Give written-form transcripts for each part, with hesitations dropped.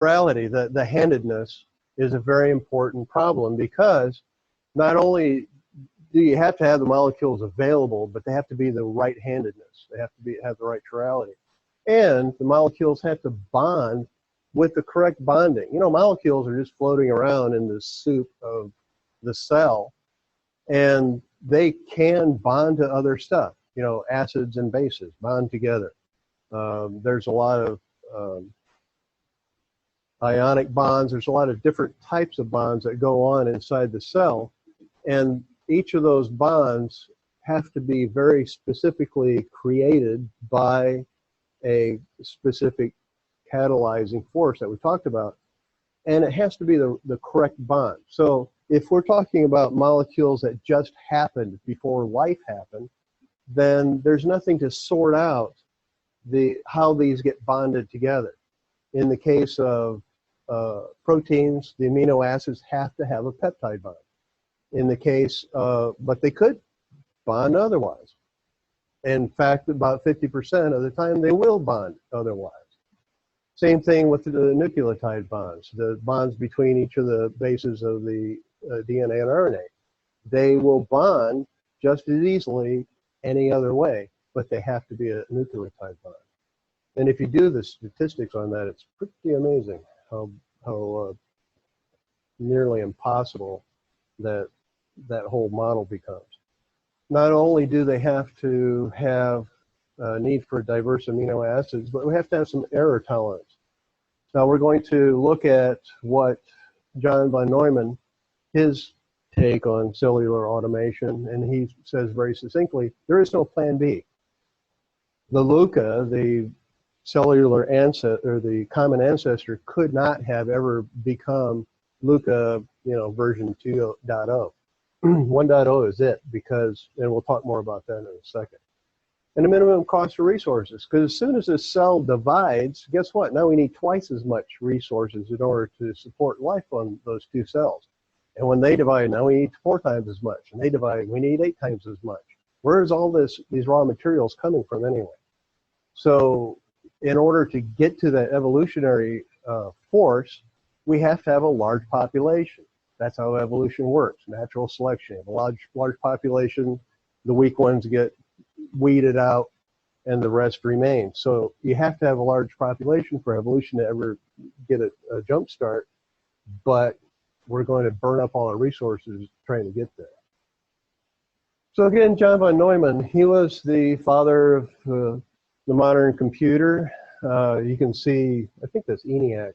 Reality, the handedness is a very important problem, because not only do you have to have the molecules available, but they have to be the right handedness. They have to have the right chirality. And the molecules have to bond with the correct bonding. You know, molecules are just floating around in the soup of the cell, and they can bond to other stuff. You know, acids and bases bond together. There's a lot of ionic bonds. There's a lot of different types of bonds that go on inside the cell, and each of those bonds have to be very specifically created by a specific catalyzing force that we talked about, and it has to be the correct bond. So if we're talking about molecules that just happened before life happened, then there's nothing to sort out how these get bonded together. In the case of proteins, the amino acids have to have a peptide bond. In the case but they could bond otherwise. In fact, about 50% of the time they will bond otherwise. Same thing with the nucleotide bonds, the bonds between each of the bases of the DNA and RNA. They will bond just as easily any other way, but they have to be a nucleotide bond. And if you do the statistics on that, it's pretty amazing how nearly impossible that whole model becomes. Not only do they have to have a need for diverse amino acids, but we have to have some error tolerance. Now we're going to look at what John von Neumann, his take on cellular automation, and he says very succinctly, there is no plan B. The LUCA, the cellular ancestor, or the common ancestor, could not have ever become LUCA, version 2.0. 1.0 is it, because, and we'll talk more about that in a second. And the minimum cost of resources, because as soon as this cell divides, guess what? Now we need twice as much resources in order to support life on those two cells. And when they divide, now we need 4 times as much. And they divide, we need 8 times as much. Where is all these raw materials coming from anyway? So in order to get to that evolutionary force, we have to have a large population. That's how evolution works, natural selection. You have a large population, the weak ones get weeded out, and the rest remain. So you have to have a large population for evolution to ever get a jump start, but we're going to burn up all our resources trying to get there. So again, John von Neumann, he was the father of the modern computer. You can see, I think that's ENIAC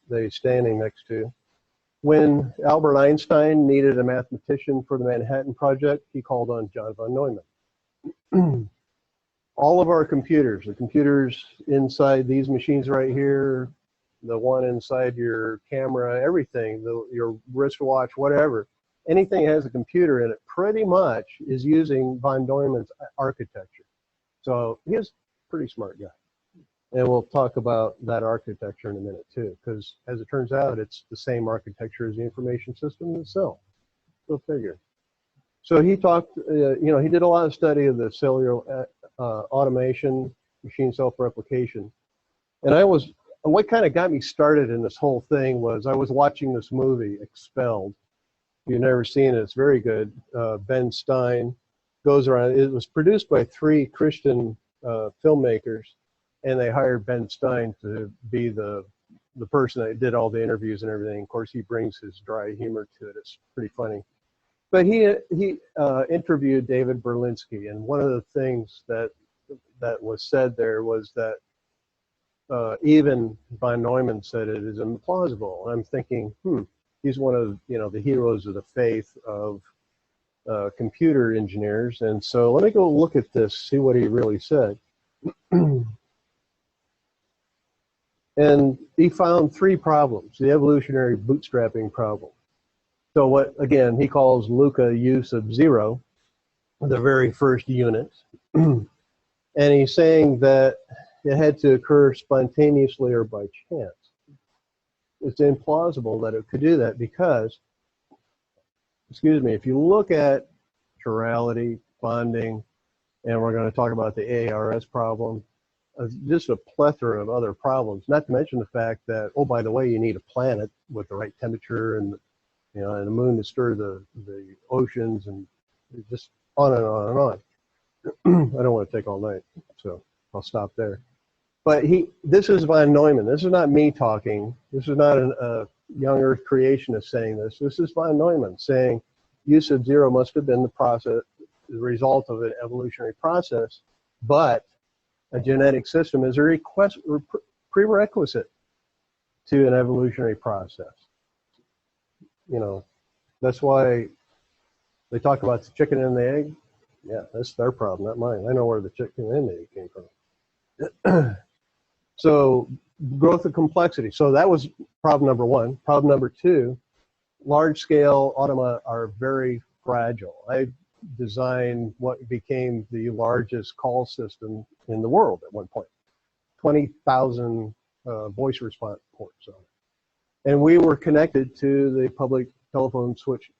they're standing next to. When Albert Einstein needed a mathematician for the Manhattan Project, he called on John von Neumann. All of our computers, the computers inside these machines right here, the one inside your camera, everything, your wristwatch, whatever, anything that has a computer in it pretty much is using von Neumann's architecture. So he's a pretty smart guy. And we'll talk about that architecture in a minute too, because as it turns out, it's the same architecture as the information system in the cell. Go figure. So he talked, he did a lot of study of the cellular automation, machine self-replication. And what kind of got me started in this whole thing was I was watching this movie, Expelled. If you've never seen it, it's very good. Ben Stein goes around. It was produced by 3 Christian filmmakers, and they hired Ben Stein to be the person that did all the interviews and everything. Of course, he brings his dry humor to it. It's pretty funny. But he interviewed David Berlinski, and one of the things that was said there was that even von Neumann said it is implausible. And I'm thinking, he's one of the heroes of the faith of computer engineers. And so let me go look at this, see what he really said. And he found 3 problems, the evolutionary bootstrapping problem. So what, again, he calls LUCA use of 0, the very first unit. And he's saying that it had to occur spontaneously or by chance. It's implausible that it could do that because, if you look at chirality, bonding, and we're going to talk about the ARS problem, just a plethora of other problems, not to mention the fact that, oh, by the way, you need a planet with the right temperature and, you know, and a moon to stir the oceans, and just on and on and on. I don't want to take all night, so I'll stop there. But this is von Neumann. This is not me talking. This is not a young Earth creationist saying this. This is von Neumann saying U sub 0 must have been the result of an evolutionary process, but a genetic system is a prerequisite to an evolutionary process. You know, that's why they talk about the chicken and the egg. Yeah, that's their problem, not mine. I know where the chicken and the egg came from. So growth of complexity. So that was problem number one. Problem number two, large-scale automata are very fragile. I designed what became the largest call system in the world at one point, 20,000 voice response ports on it. And we were connected to the public switch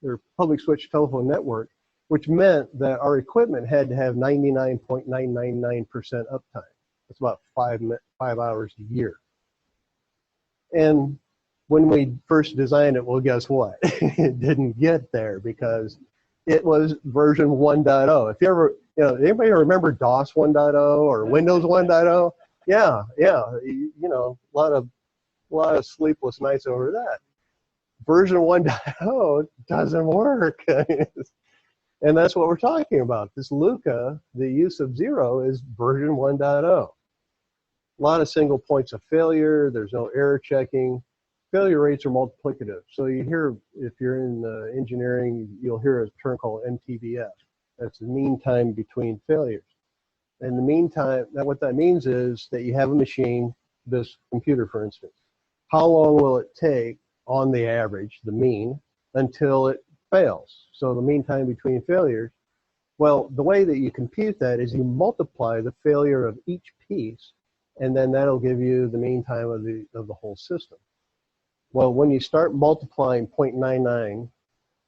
telephone network, which meant that our equipment had to have 99.999% uptime. That's about 5 hours a year. And when we first designed it, well, guess what? It didn't get there because it was version 1.0. If you ever, you know, anybody remember DOS 1.0 or Windows 1.0? Yeah, you know, a lot of sleepless nights over that. Version 1.0 doesn't work. And that's what we're talking about. This Luca, the U sub 0, is version 1.0. A lot of single points of failure. There's no error checking. Failure rates are multiplicative. So you hear, if you're in engineering, you'll hear a term called MTBF. That's the mean time between failures. And the meantime, what that means is that you have a machine, this computer, for instance. How long will it take, on the average, the mean, until it fails? So the mean time between failures, well, the way that you compute that is you multiply the failure of each piece, and then that'll give you the mean time of the whole system. Well, when you start multiplying 0.99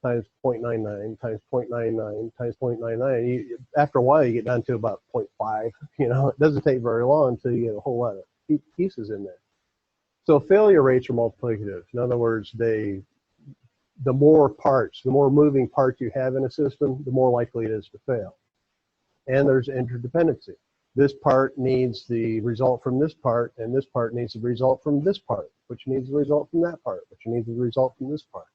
times 0.99 times 0.99 times 0.99, after a while you get down to about 0.5. You know, it doesn't take very long until you get a whole lot of pieces in there. So failure rates are multiplicative. In other words, the more parts, the more moving parts you have in a system, the more likely it is to fail. And there's interdependency. This part needs the result from this part, and this part needs the result from this part, which needs the result from that part, which needs the result from this part.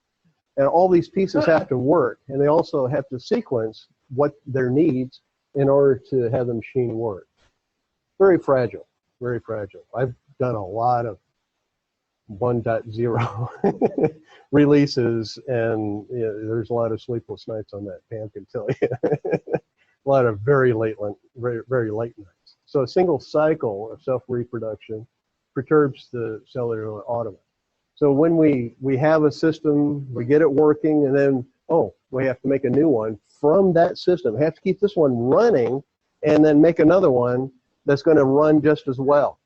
And all these pieces have to work, and they also have to sequence what their needs in order to have the machine work. Very fragile, very fragile. I've done a lot of 1.0 releases, and you know, there's a lot of sleepless nights on that, Pam can tell you. A lot of very late nights. So a single cycle of self-reproduction perturbs the cellular automata. So when we have a system, we get it working, and then, oh, we have to make a new one from that system. We have to keep this one running and then make another one that's going to run just as well.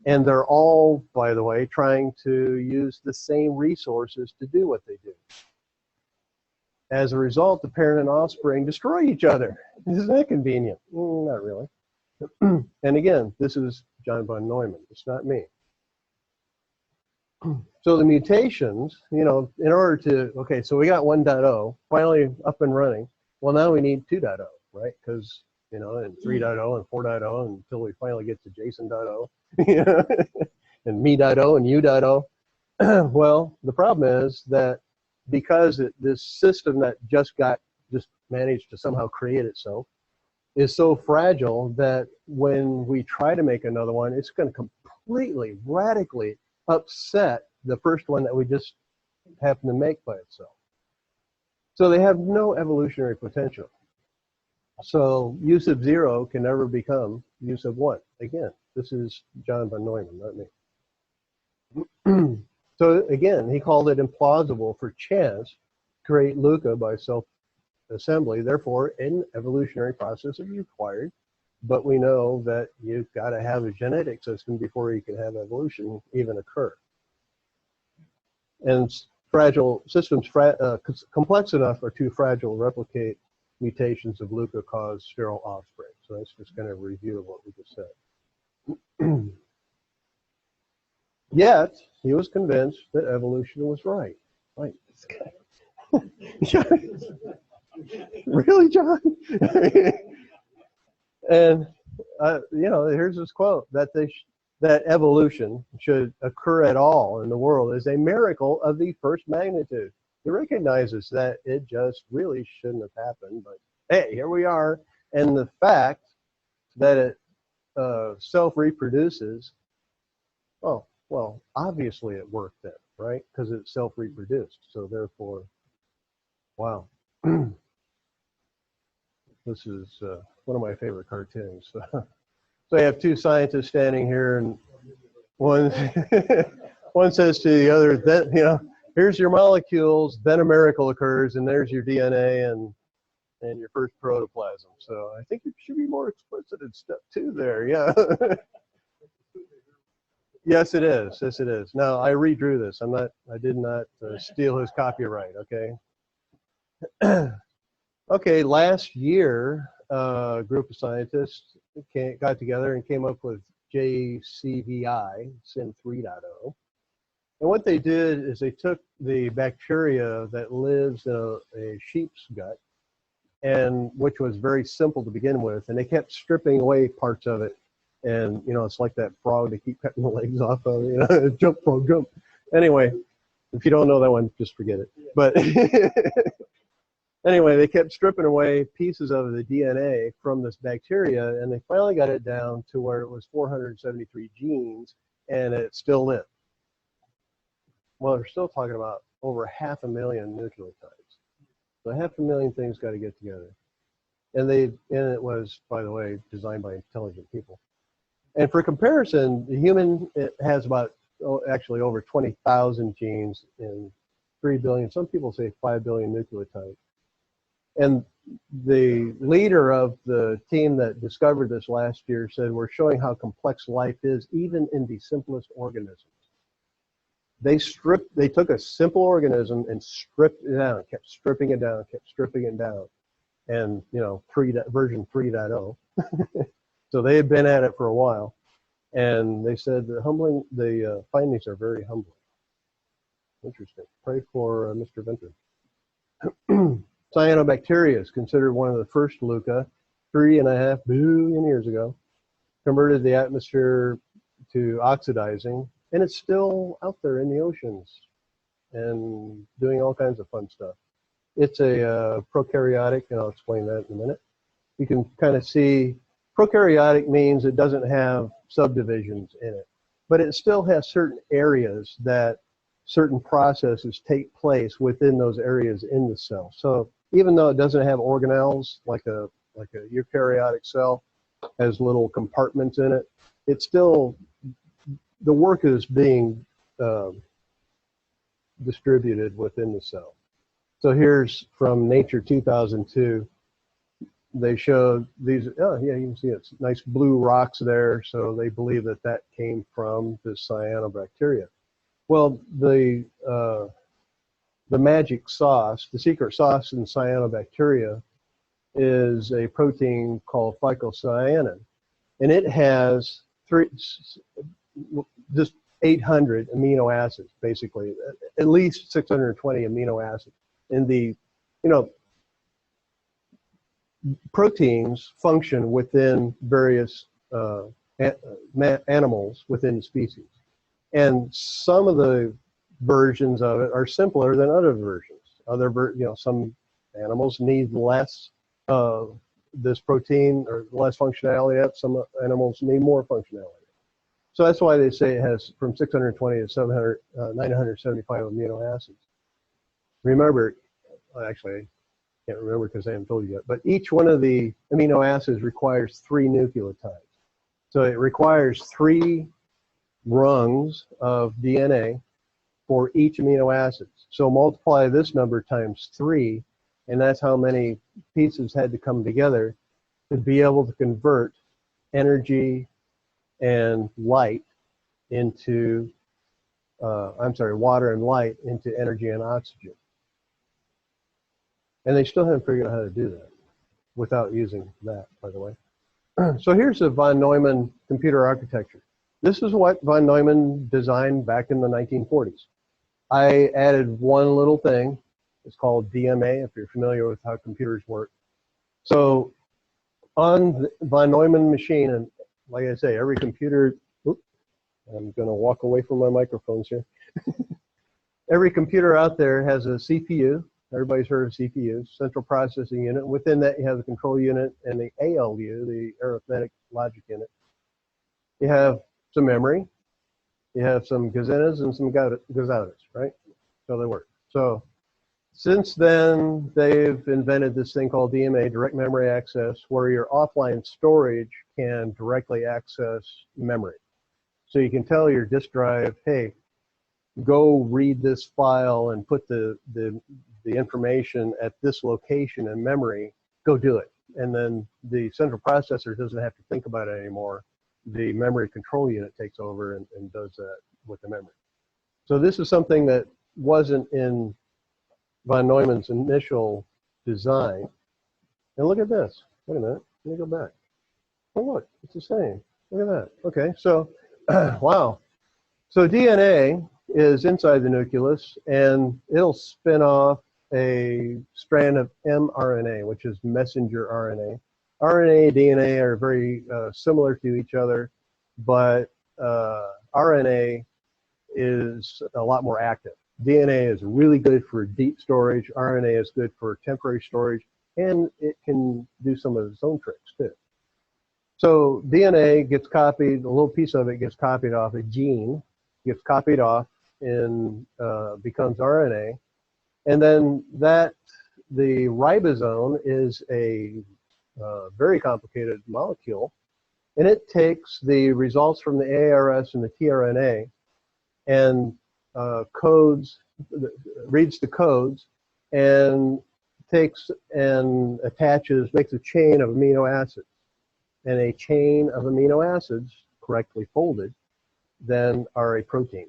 And they're all, by the way, trying to use the same resources to do what they do. As a result, the parent and offspring destroy each other. Isn't that convenient? Not really. And again, this is John von Neumann. It's not me. So the mutations, you know, in order to, okay, so we got 1.0 finally up and running. Well, now we need 2.0, right? Because, you know, and 3.0 and 4.0 until we finally get to Jason.0, and me.0 and you.0. Well, the problem is that because this system that just managed to somehow create itself is so fragile that when we try to make another one, it's going to completely, radically upset the first one that we just happened to make by itself. So they have no evolutionary potential. So U sub 0 can never become U sub 1. Again, this is John von Neumann, not me. So again, he called it implausible for chance to create Luca by self-assembly. Therefore, an evolutionary process is required. But we know that you've got to have a genetic system before you can have evolution even occur. And fragile systems, complex enough, are too fragile to replicate mutations of Luca cause sterile offspring. So that's just kind of a review of what we just said. Yet, he was convinced that evolution was right. Like, this guy. Really, John? And here's this quote that evolution should occur at all in the world is a miracle of the first magnitude. He recognizes that it just really shouldn't have happened, but hey, here we are. And the fact that it self-reproduces, well, obviously it worked then, right? Because it self-reproduced. So therefore, wow. This is one of my favorite cartoons. So I have two scientists standing here, and one one says to the other, that here's your molecules, then a miracle occurs, and there's your DNA and your first protoplasm. So I think it should be more explicit in step 2 there. Yeah. Yes, it is. Yes, it is. Now I redrew this. I did not steal his copyright. Okay. Okay. Last year, a group of scientists got together and came up with GHCA, SIN 3.0. And what they did is they took the bacteria that lives in a sheep's gut, and which was very simple to begin with, and they kept stripping away parts of it. And it's like that frog they keep cutting the legs off of, jump frog, jump. Anyway, if you don't know that one, just forget it. But anyway, they kept stripping away pieces of the DNA from this bacteria, and they finally got it down to where it was 473 genes, and it still lived. Well, they're still talking about over 500,000 nucleotides. So 500,000 things got to get together. And it was, by the way, designed by intelligent people. And for comparison, the human, it has about, actually over 20,000 genes and 3 billion, some people say 5 billion nucleotides. And the leader of the team that discovered this last year said, we're showing how complex life is, even in the simplest organisms. They took a simple organism and stripped it down, kept stripping it down, kept stripping it down. And, version 3.0. So they had been at it for a while. And they said the findings are very humbling. Interesting. Pray for Mr. Venter. Cyanobacteria is considered one of the first LUCA 3.5 billion years ago. Converted the atmosphere to oxidizing, and it's still out there in the oceans and doing all kinds of fun stuff. It's a prokaryotic, and I'll explain that in a minute. You can kind of see prokaryotic means it doesn't have subdivisions in it, but it still has certain areas that certain processes take place within those areas in the cell. So even though it doesn't have organelles like a eukaryotic cell has little compartments in it, it's still, the work is being distributed within the cell. So here's from Nature 2002. They showed these, oh yeah, you can see it's nice blue rocks there. So they believe that came from this cyanobacteria. Well, the magic sauce, the secret sauce in cyanobacteria is a protein called phycocyanin. And it has just 800 amino acids, basically, at least 620 amino acids. And proteins function within various animals within species. And some of the versions of it are simpler than other versions. Some animals need less of this protein or less functionality. Some animals need more functionality. So that's why they say it has from 620 to 975 amino acids. Remember, actually, I can't remember because I haven't told you yet, but each one of the amino acids requires 3 nucleotides. So it requires 3 rungs of DNA for each amino acid. So multiply this number times 3, and that's how many pieces had to come together to be able to convert energy and light into, water and light into energy and oxygen. And they still haven't figured out how to do that without using that, by the way. So here's a von Neumann computer architecture. This is what von Neumann designed back in the 1940s. I added one little thing. It's called DMA, if you're familiar with how computers work. So on the von Neumann machine, and like I say, every computer, oops, I'm going to walk away from my microphones here. Every computer out there has a CPU. Everybody's heard of CPUs, central processing unit. Within that, you have the control unit and the ALU, the arithmetic logic unit. You have some memory. You have some gazetas and some gazetas, right? So they work. So since then, they've invented this thing called DMA, direct memory access, where your offline storage can directly access memory. So you can tell your disk drive, hey, go read this file and put the information at this location in memory, go do it. And then the central processor doesn't have to think about it anymore. The memory control unit takes over and does that with the memory. So this is something that wasn't in von Neumann's initial design. And look at this. Wait a minute. Let me go back. Oh, look, it's the same. Look at that. Okay, so, wow. So DNA is inside the nucleus, and it'll spin off a strand of mRNA, which is messenger RNA. RNA and DNA are very similar to each other, but RNA is a lot more active. DNA is really good for deep storage. RNA is good for temporary storage, and it can do some of its own tricks too. So DNA gets copied, a little piece of it gets copied off a gene, gets copied off and becomes RNA. And then the ribosome is a very complicated molecule, and it takes the results from the ARS and the tRNA and reads the codes and takes and attaches, makes a chain of amino acids. And a chain of amino acids, correctly folded, then are a protein.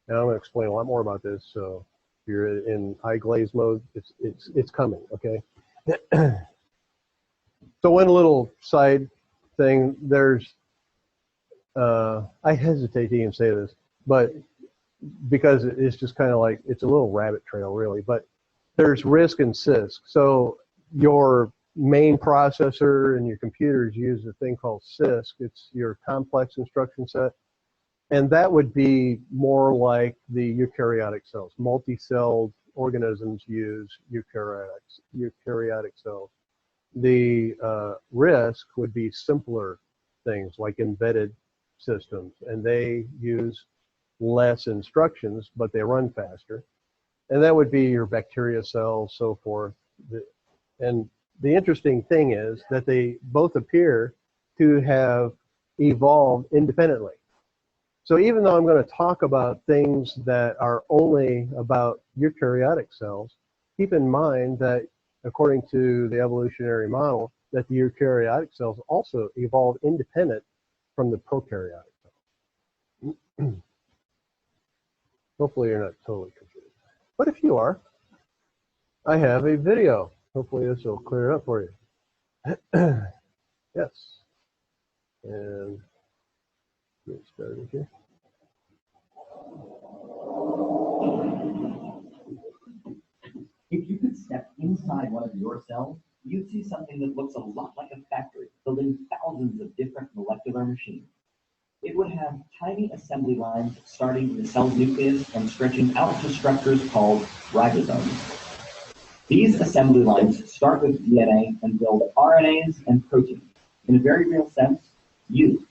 Now I'm going to explain a lot more about this, so if you're in eye glaze mode, it's coming, okay? So one little side thing, there's, I hesitate to even say this, but because it's just kind of like, it's a little rabbit trail really, but there's RISC and CISC. So your main processor and your computers use a thing called CISC. It's your complex instruction set. And that would be more like the eukaryotic cells. Multi-celled organisms use eukaryotic cells. The RISC would be simpler things like embedded systems, and they use less instructions, but they run faster. And that would be your bacteria cells, so forth. And the interesting thing is that they both appear to have evolved independently. So even though I'm going to talk about things that are only about eukaryotic cells, keep in mind that according to the evolutionary model, that the eukaryotic cells also evolved independent from the prokaryotic cells. Hopefully you're not totally confused. But if you are, I have a video. Hopefully this will clear it up for you. Yes. And get started here. If you could step inside one of your cells, you'd see something that looks a lot like a factory, building thousands of different molecular machines. It would have tiny assembly lines starting in the cell's nucleus and stretching out to structures called ribosomes. These assembly lines start with DNA and build RNAs and proteins. In a very real sense, you.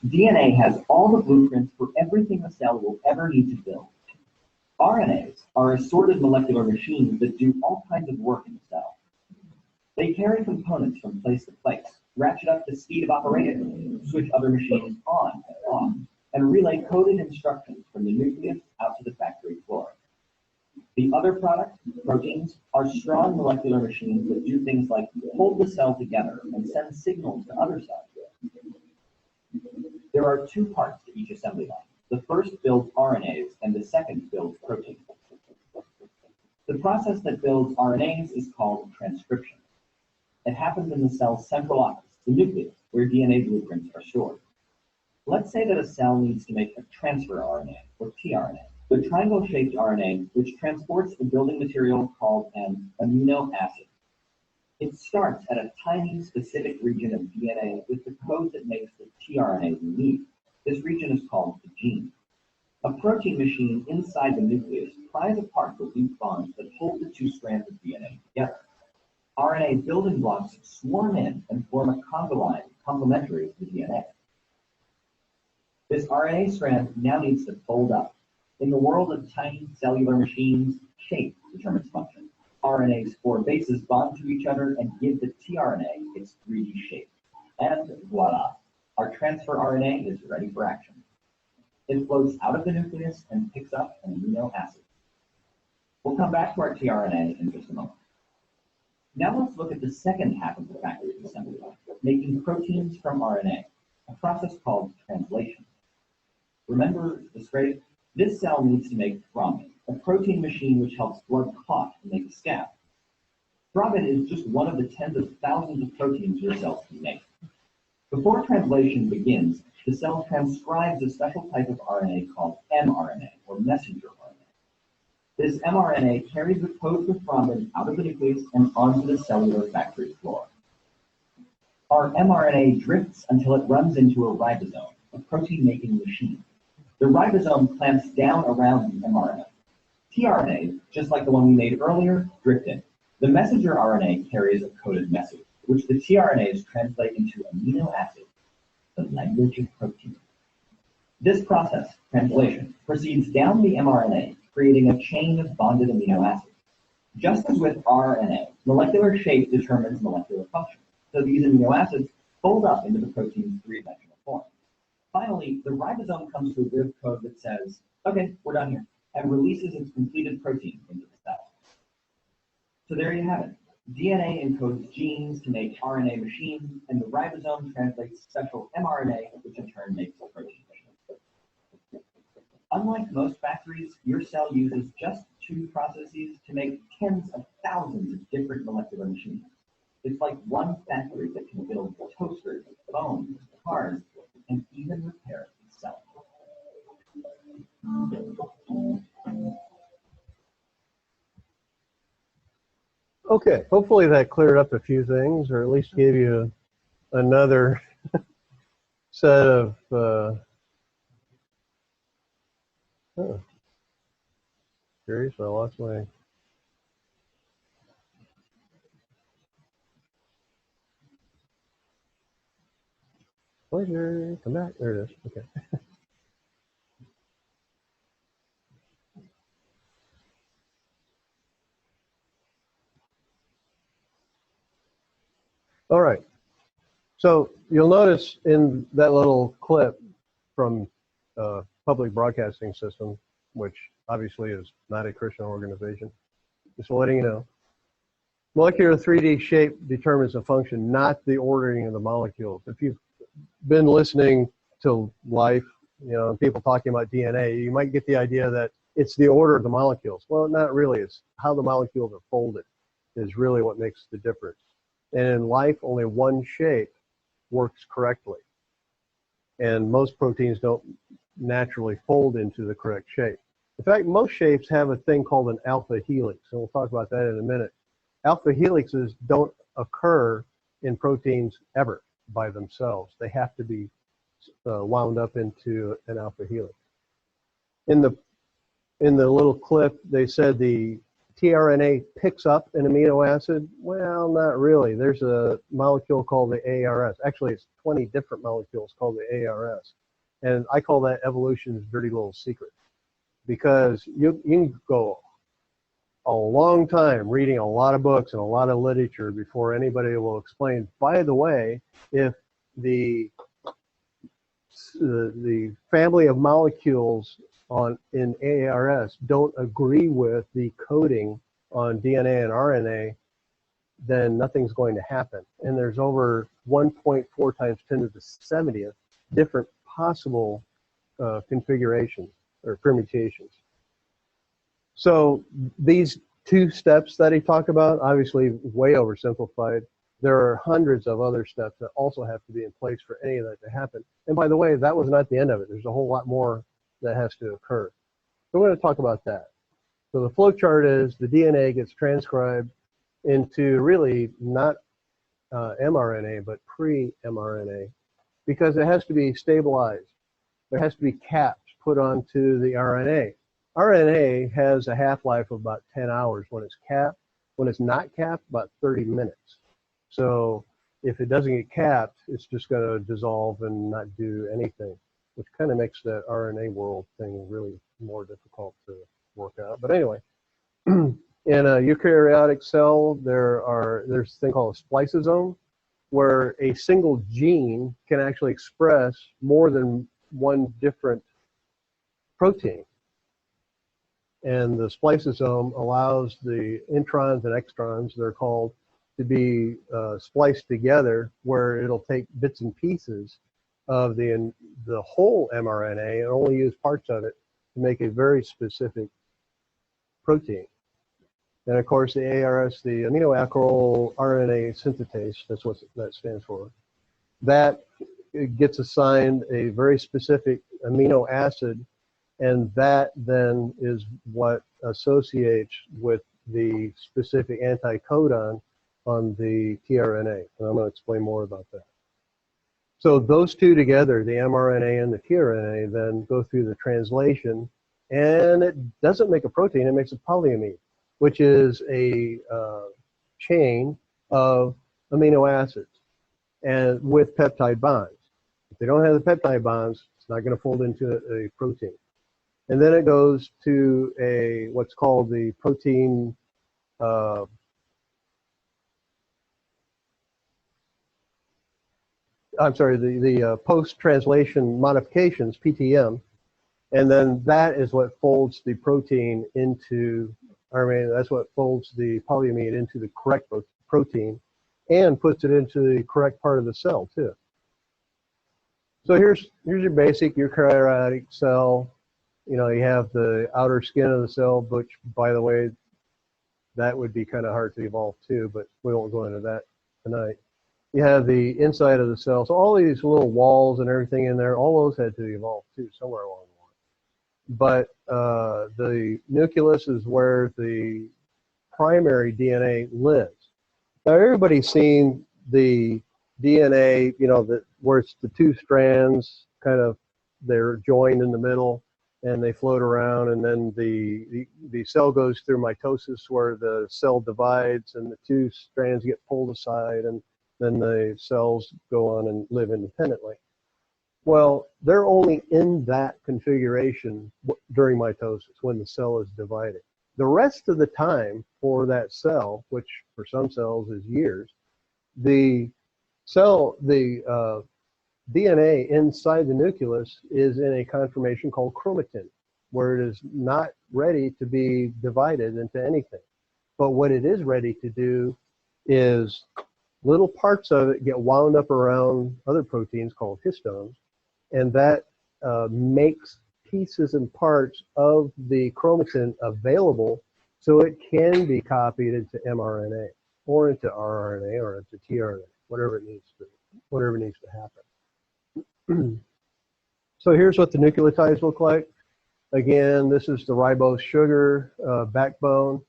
DNA has all the blueprints for everything a cell will ever need to build. RNAs are assorted molecular machines that do all kinds of work in the cell. They carry components from place to place, ratchet up the speed of operation, switch other machines on and off, and relay coded instructions from the nucleus out to the factory floor. The other product, proteins, are strong molecular machines that do things like hold the cell together and send signals to other cells. There are two parts to each assembly line. The first builds RNAs and the second builds proteins. The process that builds RNAs is called transcription. It happens in the cell's central office, the nucleus, where DNA blueprints are stored. Let's say that a cell needs to make a transfer RNA, or tRNA, the triangle-shaped RNA which transports a building material called an amino acid. It starts at a tiny specific region of DNA with the code that makes the tRNA we need. This region is called the gene. A protein machine inside the nucleus pries apart the loop bonds that hold the two strands of DNA together. RNA building blocks swarm in and form a conga line complementary to the DNA. This RNA strand now needs to fold up. In the world of tiny cellular machines, shape determines function. RNA's 4 bases bond to each other and give the tRNA its 3D shape. And voila, our transfer RNA is ready for action. It floats out of the nucleus and picks up an amino acid. We'll come back to our tRNA in just a moment. Now let's look at the second half of the factory assembly line, making proteins from RNA, a process called translation. Remember the scrape? This cell needs to make thrombin, a protein machine which helps blood clot and make a scab. Thrombin is just one of the tens of thousands of proteins your cells can make. Before translation begins, the cell transcribes a special type of RNA called mRNA, or messenger RNA. This mRNA carries the code for thrombin out of the nucleus and onto the cellular factory floor. Our mRNA drifts until it runs into a ribosome, a protein-making machine. The ribosome clamps down around the mRNA. tRNA, just like the one we made earlier, drift in. The messenger RNA carries a coded message, which the tRNAs translate into amino acids, the language of protein. This process, translation, proceeds down the mRNA, creating a chain of bonded amino acids. Just as with RNA, molecular shape determines molecular function. So these amino acids fold up into the protein's 3-dimensional form. Finally, the ribosome comes to a bit of code that says, okay, we're done here, and releases its completed protein into the cell. So there you have it. DNA encodes genes to make RNA machines, and the ribosome translates special mRNA, which in turn makes a protein machine. Unlike most factories, your cell uses just 2 processes to make tens of thousands of different molecular machines. It's like one factory that can build toasters, phones, cars, and even repair itself. Okay, hopefully that cleared up a few things, or at least gave you another set of curious, I lost my pointer. Come back. There it is. Okay. All right. So you'll notice in that little clip from public broadcasting system, which obviously is not a Christian organization, just letting you know, molecular 3D shape determines the function, not the ordering of the molecules. If you've been listening to life, you know, people talking about DNA, you might get the idea that it's the order of the molecules. Well, not really. It's how the molecules are folded is really what makes the difference. And in life, only one shape works correctly. And most proteins don't naturally fold into the correct shape. In fact, most shapes have a thing called an alpha helix, and we'll talk about that in a minute. Alpha helixes don't occur in proteins ever by themselves. They have to be wound up into an alpha helix. In the little clip, they said the tRNA picks up an amino acid. Well, not really. There's a molecule called the ARS. Actually, it's 20 different molecules called the ARS. And I call that evolution's dirty little secret, because you can go a long time reading a lot of books and a lot of literature before anybody will explain, by the way, if the family of molecules in ARS don't agree with the coding on DNA and RNA, then nothing's going to happen. And there's over 1.4 times 10 to the 70th different possible configurations or permutations. So these 2 steps that he talked about, obviously way oversimplified. there are hundreds of other steps that also have to be in place for any of that to happen. And by the way, that was not the end of it. There's a whole lot more that has to occur. So we're going to talk about that. So the flow chart is the DNA gets transcribed into really not mRNA, but pre-mRNA, because it has to be stabilized. There has to be caps put onto the RNA. RNA has a half-life of about 10 hours when it's capped. When it's not capped, about 30 minutes. So if it doesn't get capped, it's just going to dissolve and not do anything, which kind of makes that RNA world thing really more difficult to work out. But anyway, in a eukaryotic cell, there's a thing called a spliceosome, where a single gene can actually express more than one different protein. And the spliceosome allows the introns and extrons, they're called, to be spliced together, where it'll take bits and pieces of the whole mRNA and only use parts of it to make a very specific protein. And of course, the ARS, the amino acyl RNA synthetase, that's what that stands for, that gets assigned a very specific amino acid, and that then is what associates with the specific anticodon on the tRNA. And I'm going to explain more about that. So those two together, the mRNA and the tRNA, then go through the translation, and it doesn't make a protein, it makes a polyamide, which is a chain of amino acids and with peptide bonds. If they don't have the peptide bonds, it's not going to fold into a protein. And then it goes to what's called the protein the post-translation modifications, PTM, and then that is what folds the protein into, that's what folds the polyamide into the correct protein and puts it into the correct part of the cell too. So here's your basic eukaryotic cell. You know, you have the outer skin of the cell, which, by the way, that would be kind of hard to evolve too, but we won't go into that tonight. You have the inside of the cell. So all these little walls and everything in there, all those had to evolve too, somewhere along the line. But the nucleus is where the primary DNA lives. Now everybody's seen the DNA, you know, where it's the two strands, kind of, they're joined in the middle, and they float around, and then the cell goes through mitosis, where the cell divides and the two strands get pulled aside, and then the cells go on and live independently. Well, they're only in that configuration during mitosis, when the cell is divided. The rest of the time for that cell, which for some cells is years, the DNA inside the nucleus is in a conformation called chromatin, where it is not ready to be divided into anything. But what it is ready to do is little parts of it get wound up around other proteins called histones, and that makes pieces and parts of the chromatin available so it can be copied into mRNA or into rRNA or into tRNA, whatever needs to happen. So here's what the nucleotides look like. Again, this is the ribose sugar backbone,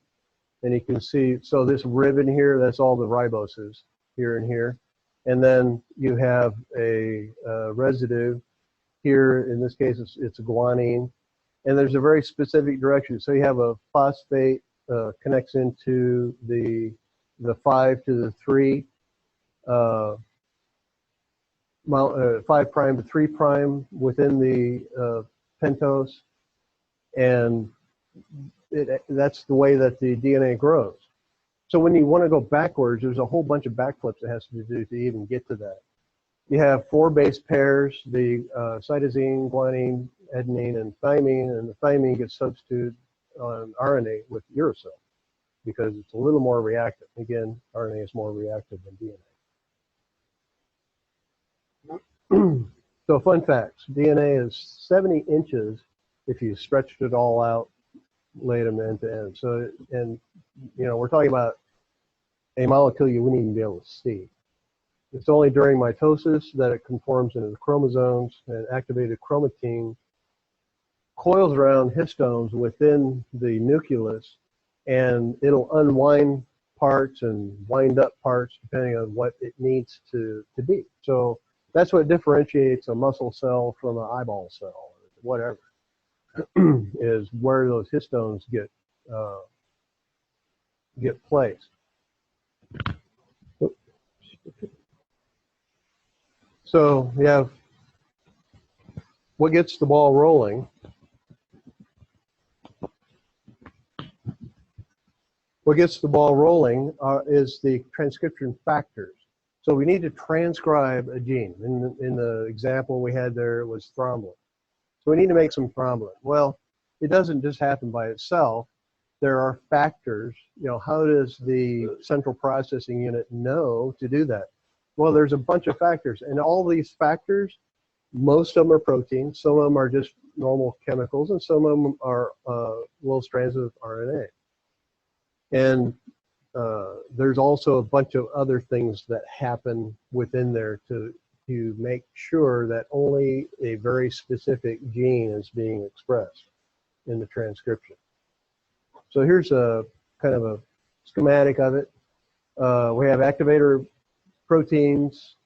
and you can see, so this ribbon here, that's all the riboses here and here. And then you have a residue here. In this case, it's guanine. And there's a very specific direction. So you have a phosphate connects into the 5 to the 3, 5' to 3' within the pentose. And that's the way that the DNA grows. So when you want to go backwards, there's a whole bunch of backflips it has to do to even get to that. You have 4 base pairs, the cytosine, guanine, adenine, and thymine, and the thymine gets substituted on RNA with uracil because it's a little more reactive. Again, RNA is more reactive than DNA. So fun facts, DNA is 70 inches if you stretched it all out, laid them end to end. So, and you know, we're talking about a molecule you wouldn't even be able to see. It's only during mitosis that it conforms into the chromosomes, and activated chromatin coils around histones within the nucleus, and it'll unwind parts and wind up parts depending on what it needs to be. So that's what differentiates a muscle cell from an eyeball cell, or whatever, is where those histones get placed. So you have what gets the ball rolling. What gets the ball rolling is the transcription factors. So we need to transcribe a gene. In the example we had there, it was thrombin. So we need to make some thrombin. Well, it doesn't just happen by itself. There are factors. You know, how does the central processing unit know to do that? Well, there's a bunch of factors, and all these factors, most of them are proteins, some of them are just normal chemicals, and some of them are little strands of RNA. And there's also a bunch of other things that happen within there to make sure that only a very specific gene is being expressed in the transcription. So here's a kind of a schematic of it. We have activator proteins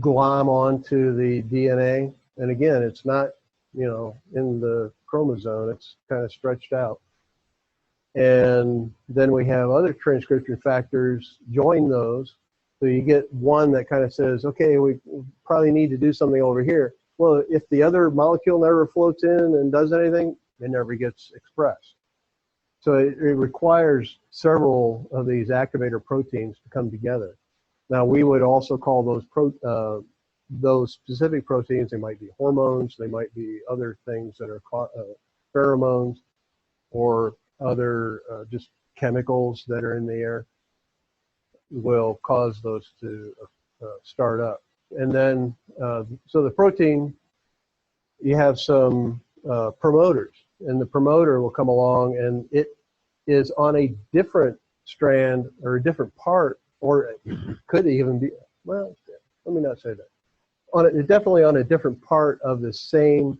glom onto the DNA. And again, it's not, you know, in the chromosome, it's kind of stretched out. And then we have other transcription factors join those. So you get one that kind of says, okay, we probably need to do something over here. Well, if the other molecule never floats in and does anything, it never gets expressed. So it requires several of these activator proteins to come together. Now, we would also call those specific proteins, they might be hormones, they might be other things that are pheromones, or other just chemicals that are in the air will cause those to start up. And then, so the protein, you have some promoters, and the promoter will come along, and it is on a different strand or a different part, or it could even be, well, let me not say that. Definitely on a different part of the same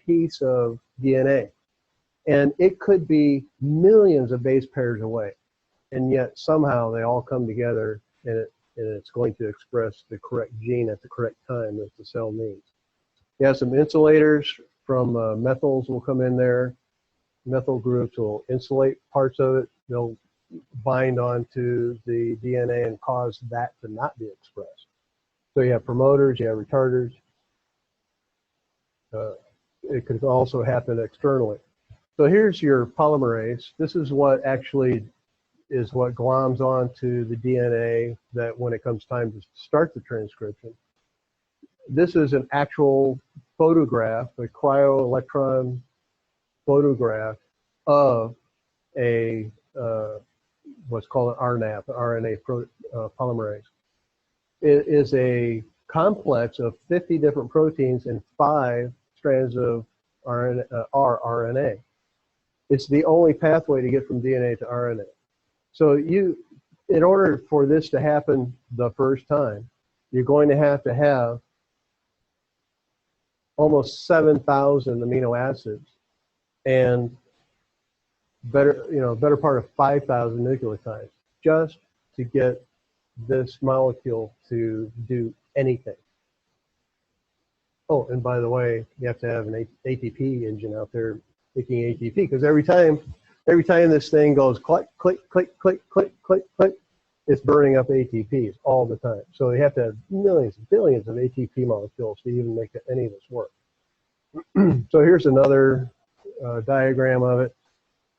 piece of DNA. And it could be millions of base pairs away, and yet somehow they all come together, and it's going to express the correct gene at the correct time that the cell needs. You have some insulators from methyls will come in there. Methyl groups will insulate parts of it. They'll bind onto the DNA and cause that to not be expressed. So you have promoters, you have retarders. It could also happen externally. So here's your polymerase. This is what actually is what gloms onto the DNA that when it comes time to start the transcription. This is an actual photograph, a cryo-electron photograph of a what's called an RNAP, RNA polymerase. It is a complex of 50 different proteins and 5 strands of rRNA. It's the only pathway to get from DNA to RNA. So in order for this to happen the first time, you're going to have almost 7,000 amino acids and better part of 5,000 nucleotides just to get this molecule to do anything. Oh, and by the way, you have to have an ATP engine out there making ATP, because every time this thing goes click, click, click, click, click, click, click, it's burning up ATPs all the time. So you have to have millions, billions of ATP molecules to even make any of this work. So here's another diagram of it.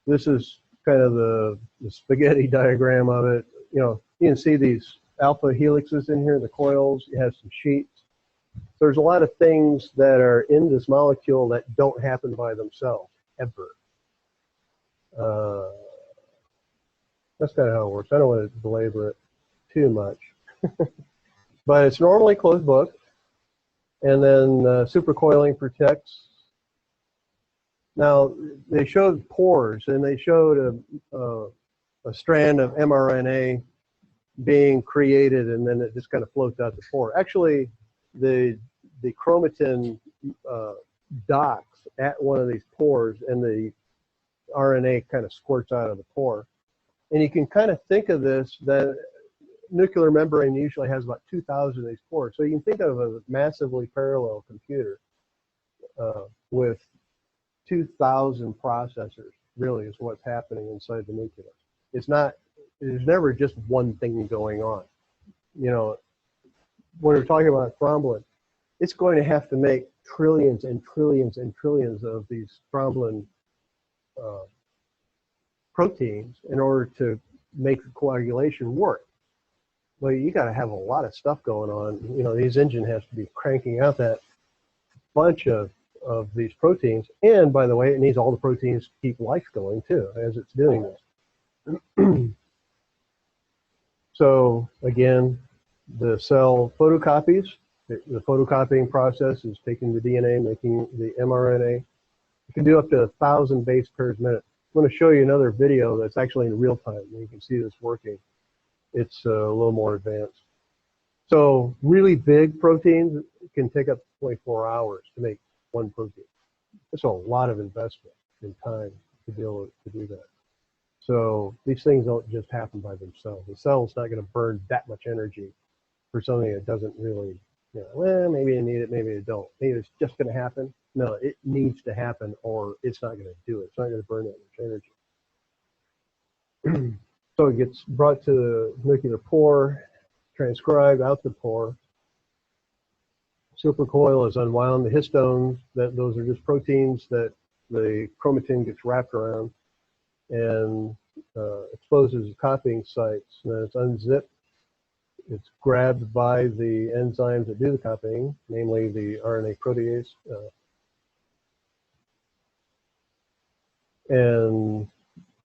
This is kind of the spaghetti diagram of it. You know, you can see these alpha helixes in here, the coils. You have some sheets. There's a lot of things that are in this molecule that don't happen by themselves, ever. That's kind of how it works. I don't want to belabor it too much. But it's normally closed book. And then supercoiling protects. Now, they showed pores, and they showed a strand of mRNA being created, and then it just kind of floats out the pore. Actually, the chromatin docks at one of these pores, and the RNA kind of squirts out of the pore. And you can kind of think of this, that nuclear membrane usually has about 2,000 of these pores. So you can think of a massively parallel computer with 2,000 processors, really, is what's happening inside the nucleus. It's not, there's never just one thing going on. You know, when we're talking about thrombin, it's going to have to make trillions and trillions and trillions of these thrombin proteins in order to make the coagulation work. Well, you got to have a lot of stuff going on. You know, these engine has to be cranking out that bunch of these proteins. And by the way, it needs all the proteins to keep life going too, as it's doing this. So again, the cell photocopies. The photocopying process is taking the DNA, making the mRNA. You can do up to 1,000 base pairs a minute. I'm going to show you another video that's actually in real time, and you can see this working. It's a little more advanced. So really big proteins can take up 24 hours to make one protein. That's a lot of investment in time to be able to do that. So these things don't just happen by themselves. The cell's not going to burn that much energy for something that doesn't really, you know, well, maybe they need it, maybe they don't. Maybe it's just going to happen. No, it needs to happen, or it's not going to do it. It's not going to burn that much energy. So it gets brought to the nuclear pore, transcribed out the pore. Supercoil is unwound. The histones, those are just proteins that the chromatin gets wrapped around and exposes the copying sites. And then it's unzipped. It's grabbed by the enzymes that do the copying, namely the RNA protease. And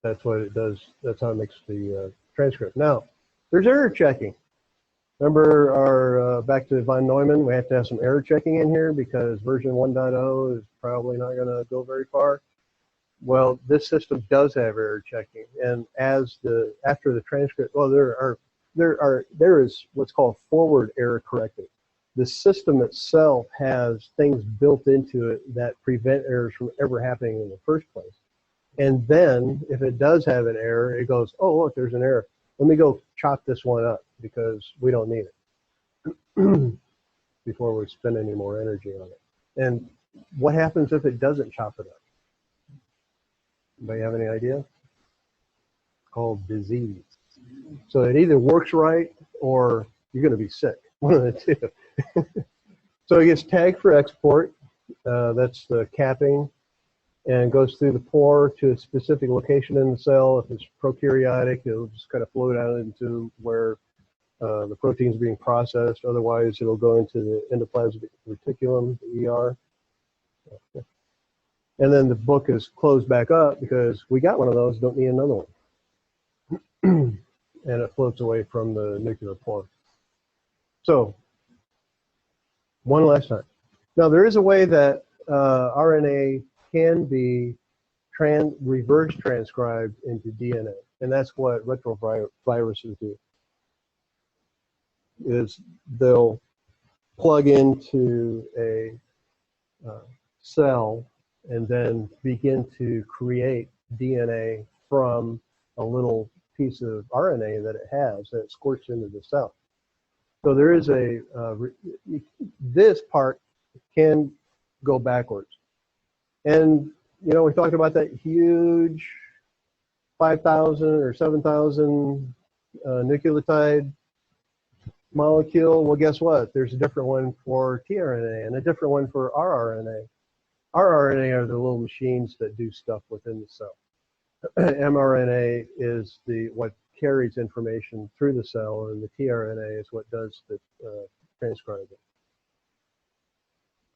that's what it does. That's how it makes the transcript. Now, there's error checking. Remember our, back to von Neumann, we have to have some error checking in here because version 1.0 is probably not going to go very far. Well, this system does have error checking. And after the transcript, well, there is what's called forward error correcting. The system itself has things built into it that prevent errors from ever happening in the first place. And then if it does have an error, it goes, oh, look, there's an error. Let me go chop this one up because we don't need it before we spend any more energy on it. And what happens if it doesn't chop it up? Anybody have any idea? It's called disease. So it either works right or you're going to be sick, one of the two. So it gets tagged for export. That's the capping. And goes through the pore to a specific location in the cell. If it's prokaryotic, it'll just kind of float out into where the protein's being processed. Otherwise, it'll go into the endoplasmic reticulum, the ER. And then the book is closed back up because we got one of those, don't need another one. And it floats away from the nuclear pore. So, one last time. Now, there is a way that RNA can be reverse transcribed into DNA, and that's what retroviruses do. Is they'll plug into a cell and then begin to create DNA from a little piece of RNA that it has that it squirts into the cell. So there is this part can go backwards. And, you know, we talked about that huge 5,000 or 7,000 nucleotide molecule. Well, guess what? There's a different one for tRNA and a different one for rRNA. rRNA are the little machines that do stuff within the cell. mRNA is what carries information through the cell, and the tRNA is what does the transcribing.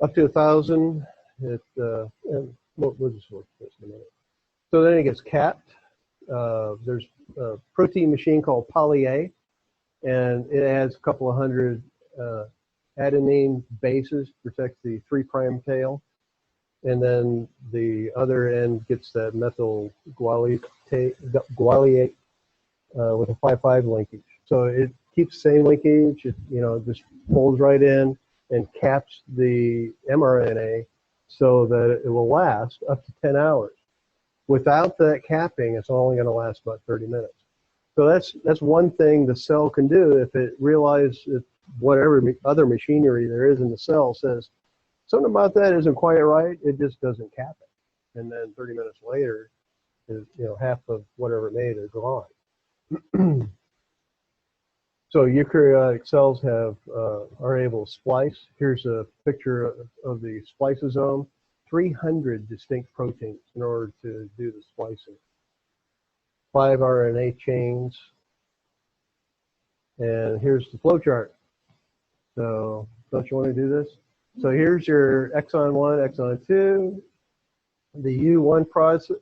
Up to 1,000. We'll just work this in a minute. So then it gets capped. There's a protein machine called poly-A, and it adds a couple of hundred adenine bases to protect the 3' tail. And then the other end gets that methyl gualiate with a 5'5" linkage. So it keeps the same linkage. It, just folds right in and caps the mRNA so that it will last up to 10 hours. Without that capping, it's only going to last about 30 minutes. So that's one thing the cell can do if it realizes that whatever other machinery there is in the cell says something about that isn't quite right, it just doesn't cap it. And then 30 minutes later, half of whatever it made is gone. So eukaryotic cells are able to splice. Here's a picture of the spliceosome. 300 distinct proteins in order to do the splicing. 5 RNA chains. And here's the flow chart. So don't you want to do this? So here's your exon 1, exon 2, the U1 process.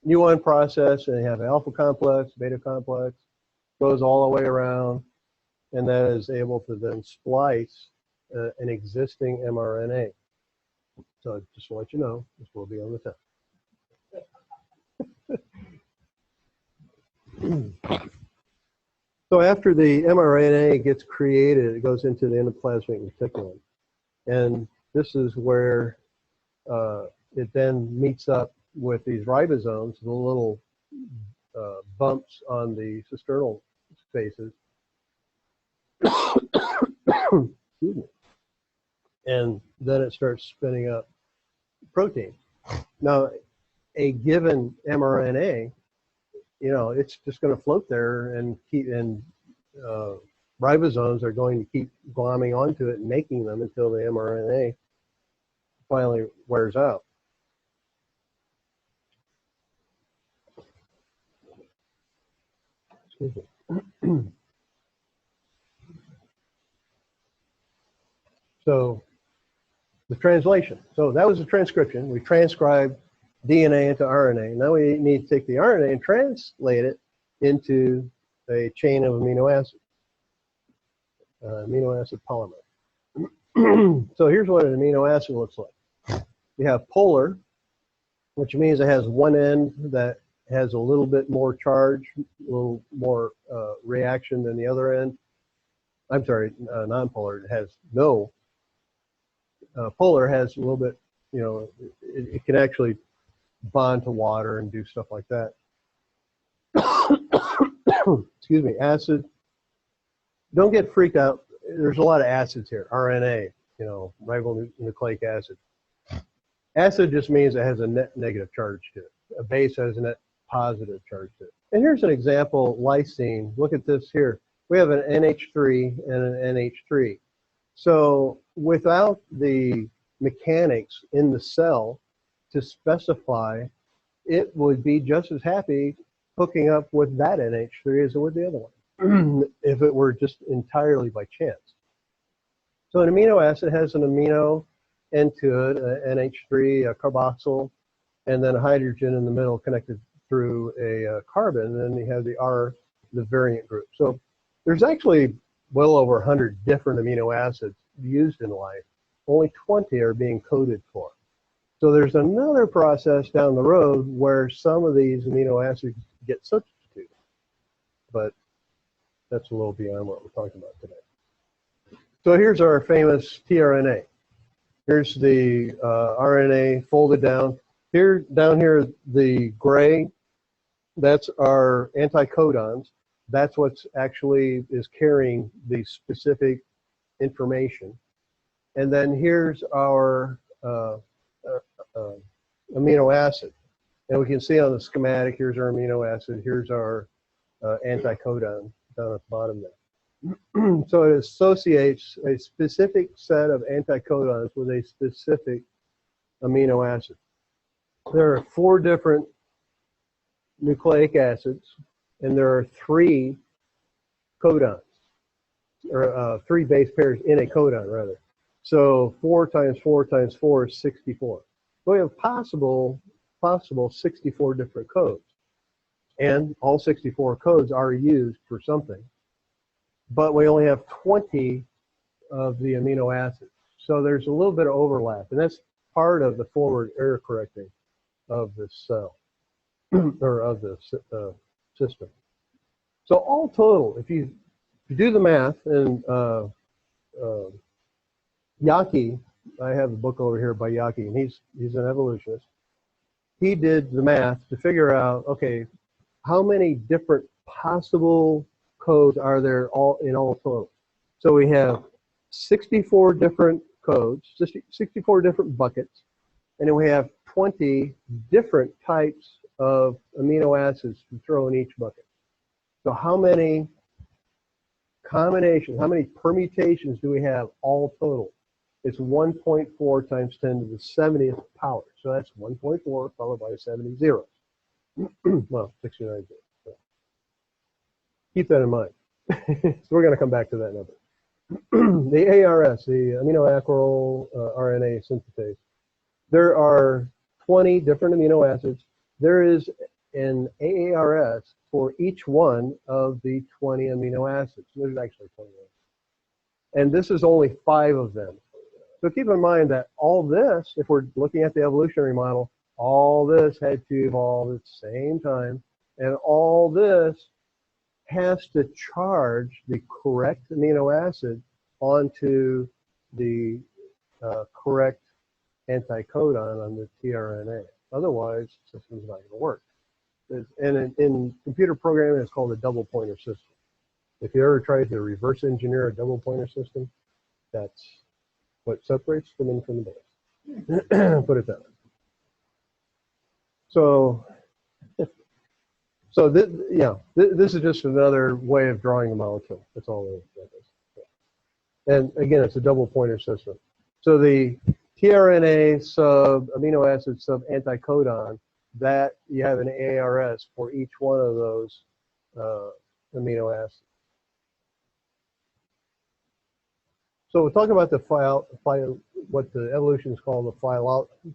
U1 process, and you have alpha complex, beta complex, goes all the way around, and that is able to then splice an existing mRNA. So just to let you know, this will be on the test. So after the mRNA gets created, it goes into the endoplasmic reticulum. And this is where it then meets up with these ribosomes, the little bumps on the cisternal spaces. Excuse me. And then it starts spinning up protein. Now, a given mRNA, it's just going to float there and ribosomes are going to keep glomming onto it and making them until the mRNA finally wears out. Excuse me. So the translation. So that was the transcription. We transcribed DNA into RNA. Now we need to take the RNA and translate it into a chain of amino acids, amino acid polymer. So here's what an amino acid looks like. You have polar, which means it has one end that has a little bit more charge, a little more reaction than the other end. I'm sorry, non-polar, it has no. Polar has a little bit, it can actually bond to water and do stuff like that. Excuse me, acid. Don't get freaked out. There's a lot of acids here. RNA, ribonucleic acid. Acid just means it has a net negative charge to it. A base has a net positive charge to it. And here's an example, lysine. Look at this here. We have an NH3 and an NH3. So without the mechanics in the cell to specify, it would be just as happy hooking up with that NH3 as it would the other one, if it were just entirely by chance. So an amino acid has an amino end to it, NH3, a carboxyl, and then a hydrogen in the middle connected through a carbon, and then you have the R, the variant group. So there's actually well over 100 different amino acids used in life. Only 20 are being coded for. So there's another process down the road where some of these amino acids get substituted. But that's a little beyond what we're talking about today. So here's our famous tRNA. Here's the RNA folded down. Down here, the gray, that's our anticodons. That's what's actually is carrying the specific information. And then here's our amino acid. And we can see on the schematic, here's our amino acid, here's our anticodon down at the bottom there. So it associates a specific set of anticodons with a specific amino acid. There are 4 different nucleic acids, and there are 3 codons, or 3 base pairs in a codon, rather. So 4 times 4 times 4 is 64. So we have possible 64 different codes. And all 64 codes are used for something. But we only have 20 of the amino acids. So there's a little bit of overlap. And that's part of the forward error correcting of this cell, or of the system. So all total, if you do the math, and Yaki, I have a book over here by Yaki, and he's an evolutionist. He did the math to figure out, okay, how many different possible codes are there in all total? So we have 64 different codes, 64 different buckets, and then we have 20 different types of amino acids to throw in each bucket. So how many combinations, how many permutations do we have all total? It's 1.4 times 10 to the 70th power. So that's 1.4 followed by 70 zeros. Well, 69 zeros. So keep that in mind. So we're going to come back to that number. The ARS, the amino-acryl RNA synthetase. There are 20 different amino acids. There is an AARS for each one of the 20 amino acids. There's actually 21. And this is only 5 of them. So keep in mind that all this, if we're looking at the evolutionary model, all this had to evolve at the same time. And all this has to charge the correct amino acid onto the correct anticodon on the tRNA. Otherwise, the system's not going to work. And in computer programming, it's called a double pointer system. If you ever tried to reverse engineer a double pointer system, that's what separates the men from the boys. Put it that way. So this is just another way of drawing a molecule. That's all it is. And again, it's a double pointer system. So the tRNA sub amino acid sub anticodon, that you have an ARS for each one of those amino acids. So we'll talk about the what the evolution is called the phylology.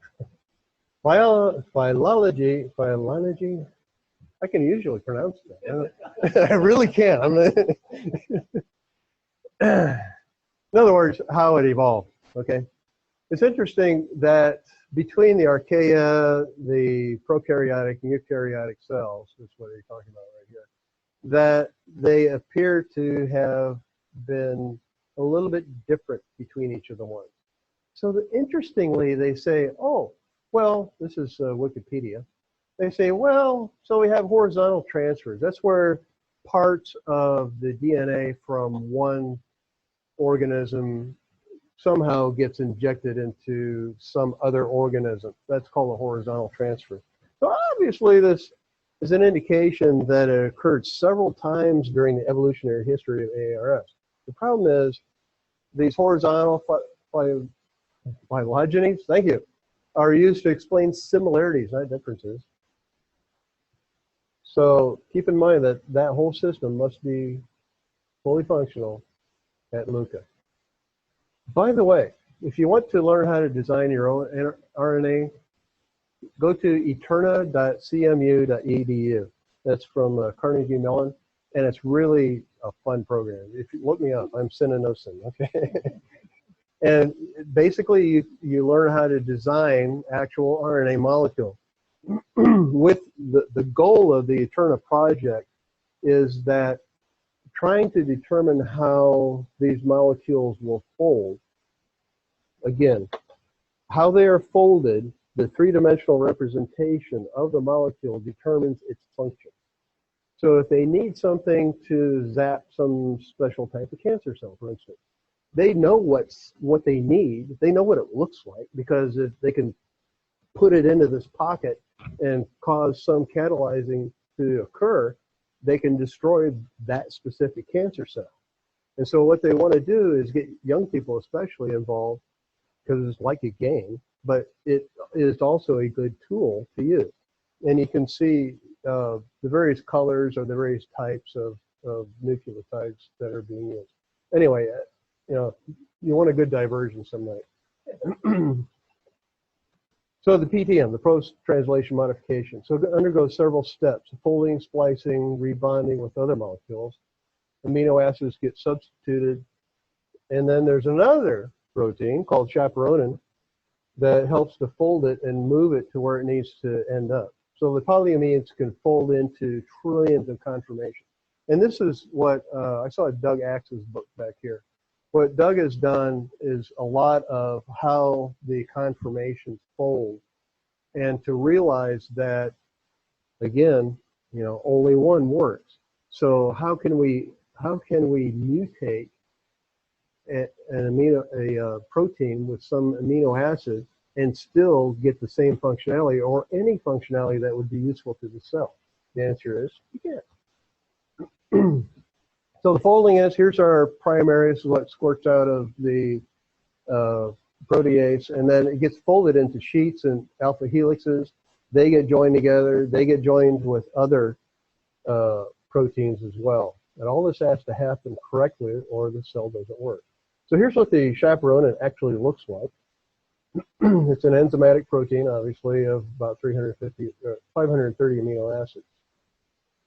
I can usually pronounce that. I really can. In other words, how it evolved. Okay, it's interesting that between the archaea, the prokaryotic and eukaryotic cells, that's what you're talking about right here, that they appear to have been a little bit different between each of the ones. So interestingly, they say, oh, well, this is Wikipedia. They say, well, so we have horizontal transfers. That's where parts of the DNA from one organism somehow gets injected into some other organism. That's called a horizontal transfer. So obviously this is an indication that it occurred several times during the evolutionary history of ARS. The problem is these horizontal phylogenies, thank you, are used to explain similarities, not differences. So keep in mind that that whole system must be fully functional at Luca. By the way, if you want to learn how to design your own RNA, go to eterna.cmu.edu. That's from Carnegie Mellon, and it's really a fun program. If you look me up, I'm Sinanosin, okay? And basically, you learn how to design actual RNA molecule. With the goal of the Eterna project is that trying to determine how these molecules will fold. Again, how they are folded, the three-dimensional representation of the molecule determines its function. So if they need something to zap some special type of cancer cell, for instance, they know what they need. They know what it looks like, because if they can put it into this pocket and cause some catalyzing to occur, they can destroy that specific cancer cell. And so what they want to do is get young people especially involved, because it's like a game, but it is also a good tool to use. And you can see the various colors or the various types of nucleotides that are being used. Anyway, you want a good diversion some night. So the PTM, the post-translation modification. So it undergoes several steps: folding, splicing, rebonding with other molecules. Amino acids get substituted. And then there's another protein called chaperonin that helps to fold it and move it to where it needs to end up. So the polyamines can fold into trillions of conformations. And this is what I saw Doug Axe's book back here. What Doug has done is a lot of how the conformations fold, and to realize that, again, you know, only one works. So how can we mutate a protein with some amino acid and still get the same functionality or any functionality that would be useful to the cell? The answer is you can't. So the folding is, here's our primary, this is what squirts out of the protease, and then it gets folded into sheets and alpha helixes. They get joined together, they get joined with other proteins as well. And all this has to happen correctly or the cell doesn't work. So here's what the chaperone actually looks like. It's an enzymatic protein, obviously, of about 530 amino acids.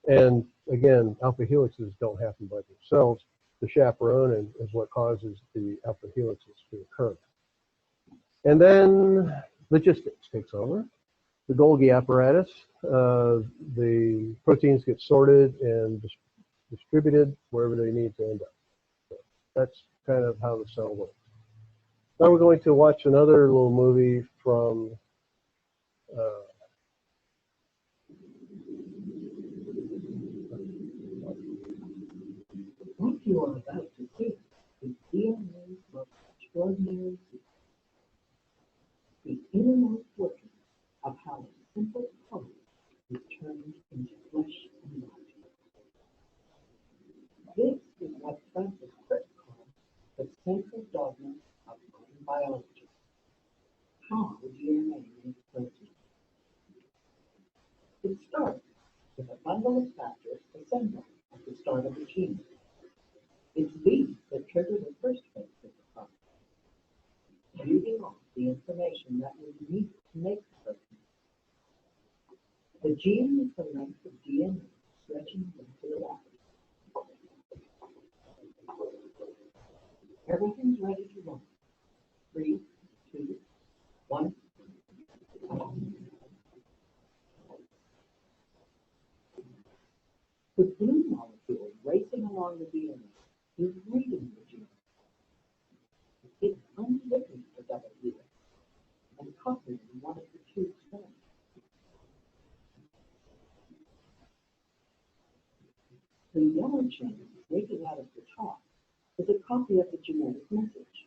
And again, alpha helixes don't happen by themselves. The chaperone is what causes the alpha helixes to occur. And then logistics takes over. The Golgi apparatus, the proteins get sorted and distributed wherever they need to end up. So that's kind of how the cell works. Now we're going to watch another little movie from What you are about to see is DNA's most extraordinary secret, the innermost working of how a simple code is turned into flesh and blood. This is what Francis Crick called the central dogma of modern biology. How DNA makes protein. It starts with a bundle of factors assembled at the start of the gene. It's these that trigger the first phase of the process, reading off the information that was needed to make the protein. The gene is the length of DNA stretching into the wrapper. Everything's ready to run. 3, 2, 1. The blue molecule racing along the DNA is reading the gene. It's unlooking for double helix and copying one of the two strands. The yellow chain breaking out of the top is a copy of the genetic message,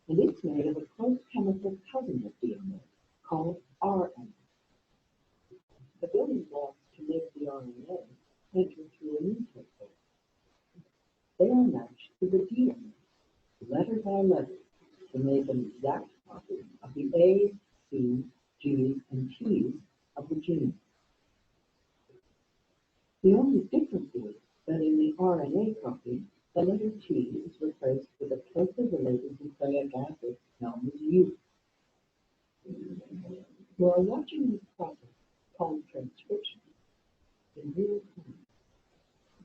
and it's made of a close chemical cousin of DNA called RNA. The building blocks to make the RNA enter through an intake hole. They are matched to the DNA, letter by letter, to make an exact copy of the A's, C's, G's, and T's of the gene. The only difference is that in the RNA copy, the letter T is replaced with a closely related nucleic acid known as U. You are watching this process called transcription in real time.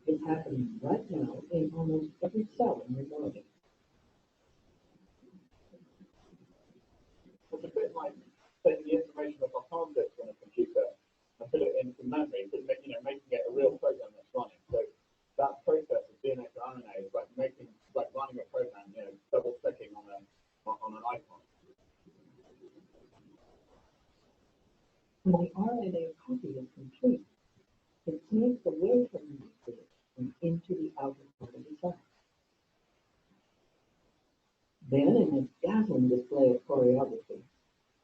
It's happening right now in almost every cell in your body. It's a bit like taking the information off a hard disk on a computer and put it into memory, but making it a real program that's running. So that process of DNA to RNA is like running a program, double clicking on an icon. When the RNA copy is complete, it snakes away from the nucleus and into the outer part of the cell. Then, in this dazzling display of choreography,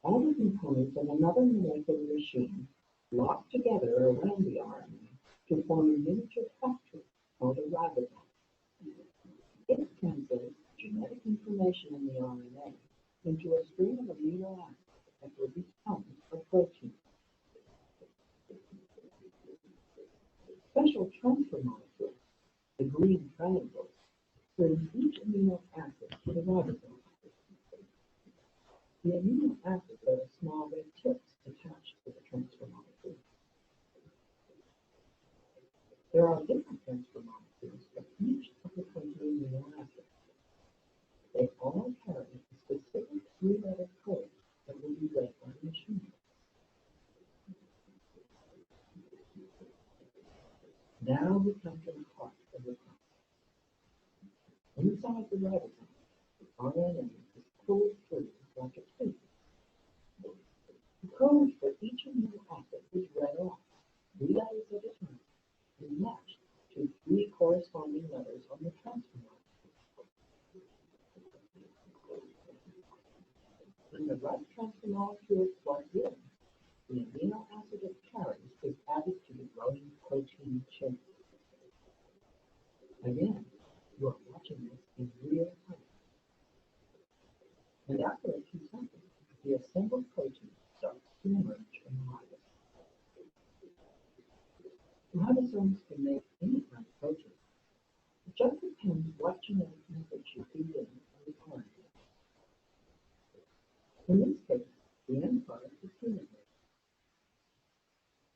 all the components of another molecular machine lock together around the RNA to form a miniature factory called a ribosome. It translates genetic information in the RNA into a string of amino acids that will become a protein. Special transfer molecules, the green triangles, bring each amino acid to the ribosome. The amino acids are small red tips attached to the transfer molecule. There are different transfer molecules for each of the 20 amino acids. They all carry a specific three-letter code that will be read by the machine. Now we come to the heart of the process. Inside the ribosome, the RNA is pulled through like a tube. The code for each amino acid is read off, 3 letters at a time, and matched to 3 corresponding letters on the transfer line. When the right transfer molecule is plugged in, the amino acid it carries is added to the growing protein chain. Again, you are watching this in real time. And after a few seconds, the assembled protein starts to emerge from the ribosome. Ribosomes can make any kind of protein. It just depends what genetic message you feed in on the RNA. In this case, the end product is human.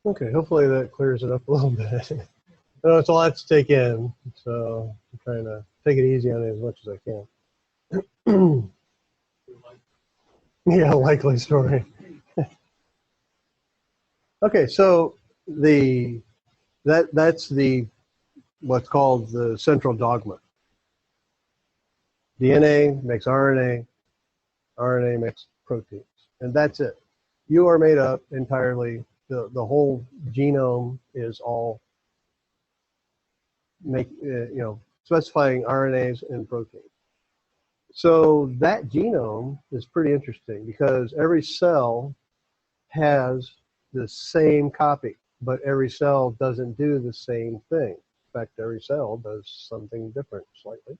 Okay, hopefully that clears it up a little bit. I know it's a lot to take in, so I'm trying to take it easy on it as much as I can. Yeah, likely story. Okay, so that's what's called the central dogma. DNA makes RNA, RNA makes proteins, and that's it. You are made up entirely. The whole genome is all specifying RNAs and proteins. So that genome is pretty interesting because every cell has the same copy, but every cell doesn't do the same thing. In fact, every cell does something different slightly.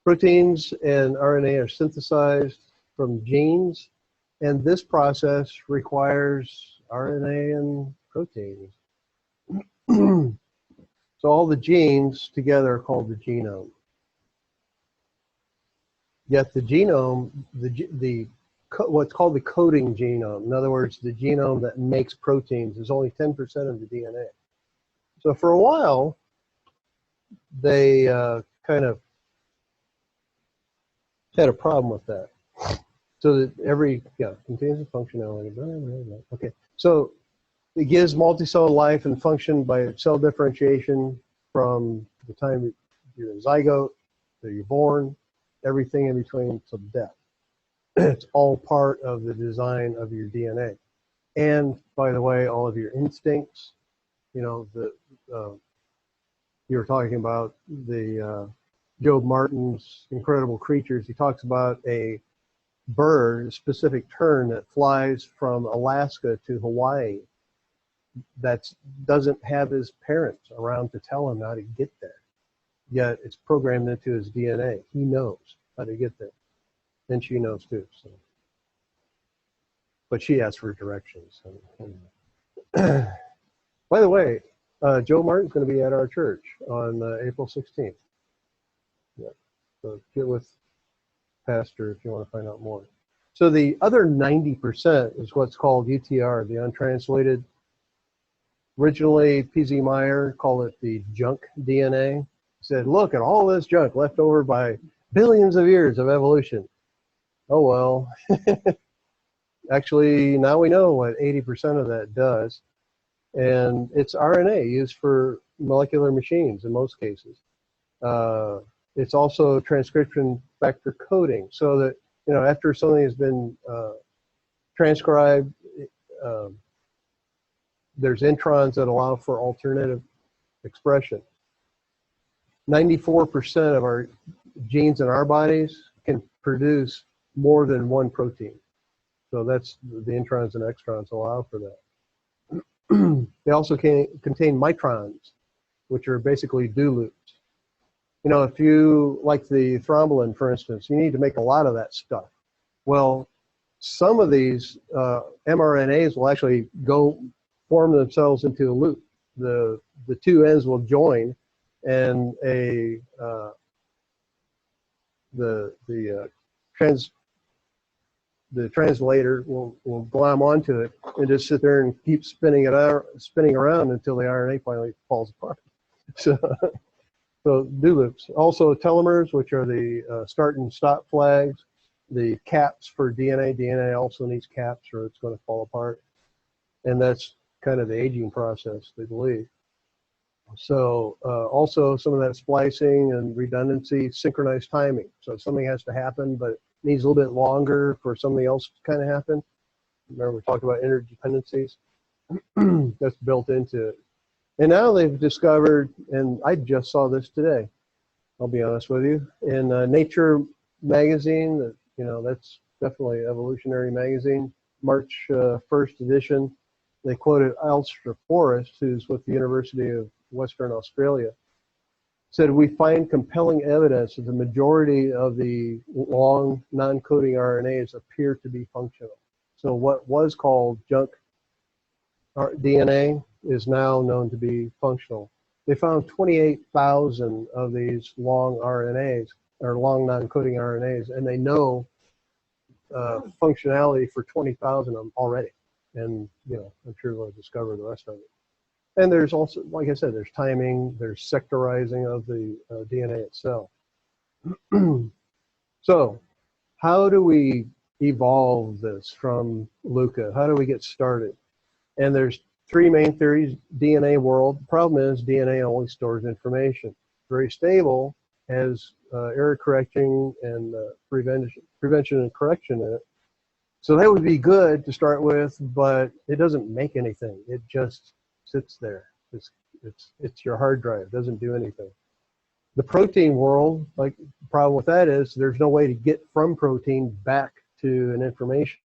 Proteins and RNA are synthesized from genes, and this process requires RNA and proteins. So all the genes together are called the genome. Yet the genome, what's called the coding genome, in other words, the genome that makes proteins, is only 10% of the DNA. So for a while, they kind of had a problem with that. So that contains a functionality. Okay, so it gives multicell life and function by cell differentiation from the time you're a zygote to you're born, everything in between till death. It's all part of the design of your DNA. And by the way, all of your instincts, you were talking about the Joe Martin's Incredible Creatures. He talks about a bird, a specific tern that flies from Alaska to Hawaii that doesn't have his parents around to tell him how to get there. Yet it's programmed into his DNA. He knows how to get there. And she knows too. So. But she asks for directions. By the way, Joe Martin's going to be at our church on April 16th. Yeah. So get with Pastor if you want to find out more. So the other 90% is what's called UTR, the untranslated. Originally, P.Z. Meyer called it the junk DNA. He said, look at all this junk left over by billions of years of evolution. Oh, well. Actually, now we know what 80% of that does. And it's RNA used for molecular machines in most cases. It's also transcription factor coding, so that after something has been transcribed, there's introns that allow for alternative expression. 94% of our genes in our bodies can produce more than one protein. So that's the introns and extrons allow for that. They also contain mitrons, which are basically do loops. If you like the thrombin, for instance, you need to make a lot of that stuff. Well, some of these mRNAs will actually form themselves into a loop. The two ends will join, and the translator will glom onto it and just sit there and keep spinning around until the RNA finally falls apart. So do loops. Also telomeres, which are the start and stop flags. The caps for DNA. DNA also needs caps or it's going to fall apart. And that's kind of the aging process, they believe. So also some of that splicing and redundancy, synchronized timing. So something has to happen, but it needs a little bit longer for something else to kind of happen. Remember we talked about interdependencies? That's built into it. And now they've discovered, and I just saw this today, I'll be honest with you, in Nature magazine, that, you know, that's definitely evolutionary magazine, March 1st edition. They quoted Alistair Forrest, who's with the University of Western Australia, said, we find compelling evidence that the majority of the long non-coding RNAs appear to be functional. So what was called junk DNA is now known to be functional. They found 28,000 of these long RNAs, or long non-coding RNAs, and they know functionality for 20,000 of them already. And, you know, I'm sure they'll discover the rest of it. And there's also, like I said, there's timing, there's sectorizing of the DNA itself. So how do we evolve this from Luca? How do we get started? And there's three main theories. DNA world. The problem is DNA only stores information. Very stable, has error correcting and prevention and correction in it. So that would be good to start with, but it doesn't make anything. It just sits there. It's your hard drive. It doesn't do anything. The protein world, like the problem with that is there's no way to get from protein back to an information.